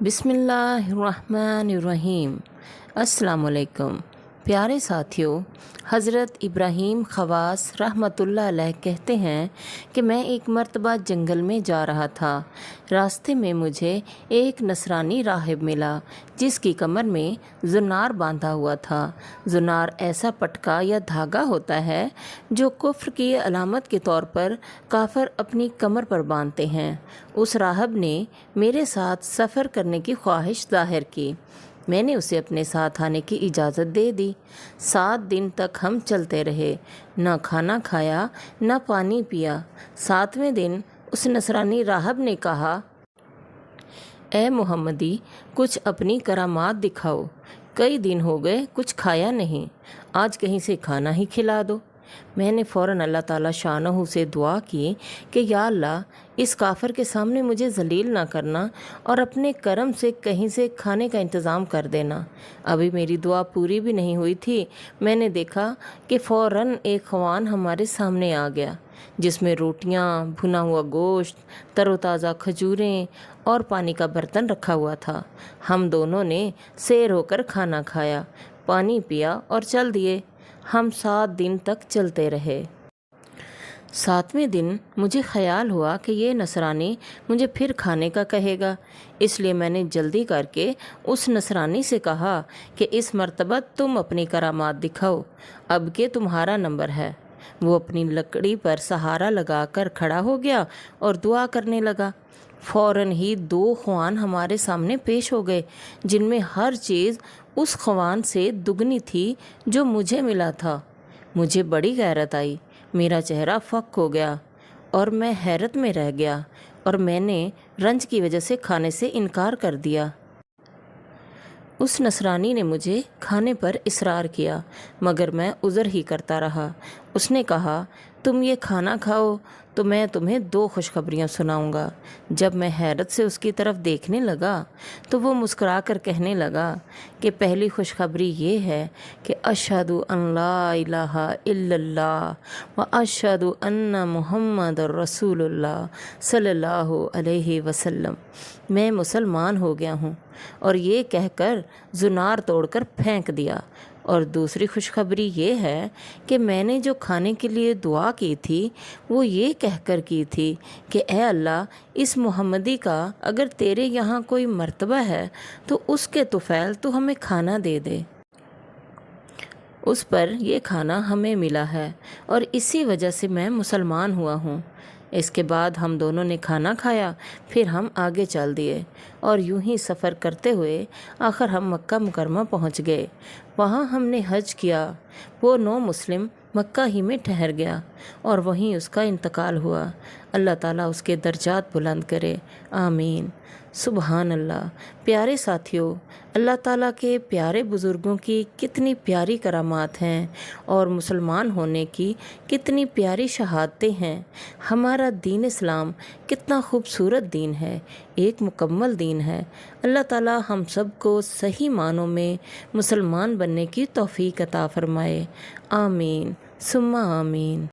बिस्मिल्लाहिर्रहमानिर्रहीम। अस्सलाम वालेकुम। प्यारे साथियों, हज़रत इब्राहीम ख़वास रहमतुल्लाह अलैह कहते हैं कि मैं एक मर्तबा जंगल में जा रहा था। रास्ते में मुझे एक नसरानी राहिब मिला जिसकी कमर में जुनार बांधा हुआ था। जुनार ऐसा पटका या धागा होता है जो कुफ्र की अलामत के तौर पर काफिर अपनी कमर पर बांधते हैं। उस राहिब ने मेरे साथ सफ़र करने की ख्वाहिश ज़ाहिर की। मैंने उसे अपने साथ आने की इजाज़त दे दी। 7 दिन तक हम चलते रहे, न खाना खाया न पानी पिया। 7वें दिन उस नसरानी राहब ने कहा, ए मोहम्मदी, कुछ अपनी करामात दिखाओ। कई दिन हो गए कुछ खाया नहीं, आज कहीं से खाना ही खिला दो। मैंने फ़ौरन अल्लाह ताला शानहू से दुआ की कि या अल्लाह, इस काफिर के सामने मुझे जलील ना करना और अपने करम से कहीं से खाने का इंतज़ाम कर देना। अभी मेरी दुआ पूरी भी नहीं हुई थी, मैंने देखा कि फ़ौरन एक ख़वान हमारे सामने आ गया जिसमें रोटियां, भुना हुआ गोश्त, तरोताज़ा खजूरें और पानी का बर्तन रखा हुआ था। हम दोनों ने सैर होकर खाना खाया, पानी पिया और चल दिए। हम 7 दिन तक चलते रहे। 7वें दिन मुझे ख्याल हुआ कि ये नसरानी मुझे फिर खाने का कहेगा, इसलिए मैंने जल्दी करके उस नसरानी से कहा कि इस मर्तबा तुम अपनी करामात दिखाओ, अब के तुम्हारा नंबर है। वो अपनी लकड़ी पर सहारा लगाकर खड़ा हो गया और दुआ करने लगा। फ़ौरन ही 2 ख्वान हमारे सामने पेश हो गए जिनमें हर चीज़ उस ख्वान से दुगनी थी जो मुझे मिला था। मुझे बड़ी गैरत आई, मेरा चेहरा फक हो गया और मैं हैरत में रह गया और मैंने रंज की वजह से खाने से इनकार कर दिया। उस नसरानी ने मुझे खाने पर इसरार किया, मगर मैं उज़र ही करता रहा। उसने कहा, तुम ये खाना खाओ तो मैं तुम्हें 2 खुशखबरियाँ सुनाऊंगा। जब मैं हैरत से उसकी तरफ देखने लगा तो वो मुस्कुरा कर कहने लगा कि पहली खुशखबरी ये है कि अशहदु अन ला इलाहा इल्लल्लाह व अशहदु अन्ना मुहम्मदुर रसूलुल्लाह सल्लल्लाहु अलैहि वसल्लम, मैं मुसलमान हो गया हूँ। और ये कहकर जुनार तोड़कर फेंक दिया। और दूसरी खुशखबरी ये है कि मैंने जो खाने के लिए दुआ की थी वो ये कहकर की थी कि ए अल्लाह, इस मोहम्मदी का अगर तेरे यहाँ कोई मर्तबा है तो उसके तुफ़ैल तो हमें खाना दे दे। उस पर ये खाना हमें मिला है और इसी वजह से मैं मुसलमान हुआ हूँ। इसके बाद हम दोनों ने खाना खाया, फिर हम आगे चल दिए और यूं ही सफ़र करते हुए आखिर हम मक्का मुकरमा पहुँच गए। वहाँ हमने हज किया। वो नौ मुस्लिम मक्का ही में ठहर गया और वहीं उसका इंतकाल हुआ। अल्लाह ताला उसके दर्जात बुलंद करे, आमीन। सुबहान अल्लाह। प्यारे साथियों, अल्लाह ताला के प्यारे बुज़ुर्गों की कितनी प्यारी करामात हैं और मुसलमान होने की कितनी प्यारी शहादतें हैं। हमारा दीन इस्लाम कितना खूबसूरत दीन है, एक मुकम्मल दीन है। अल्लाह ताला हम सब को सही मानों में मुसलमान बनने की तौफीक अता फ़रमाए, आमीन सुम्मा आमीन।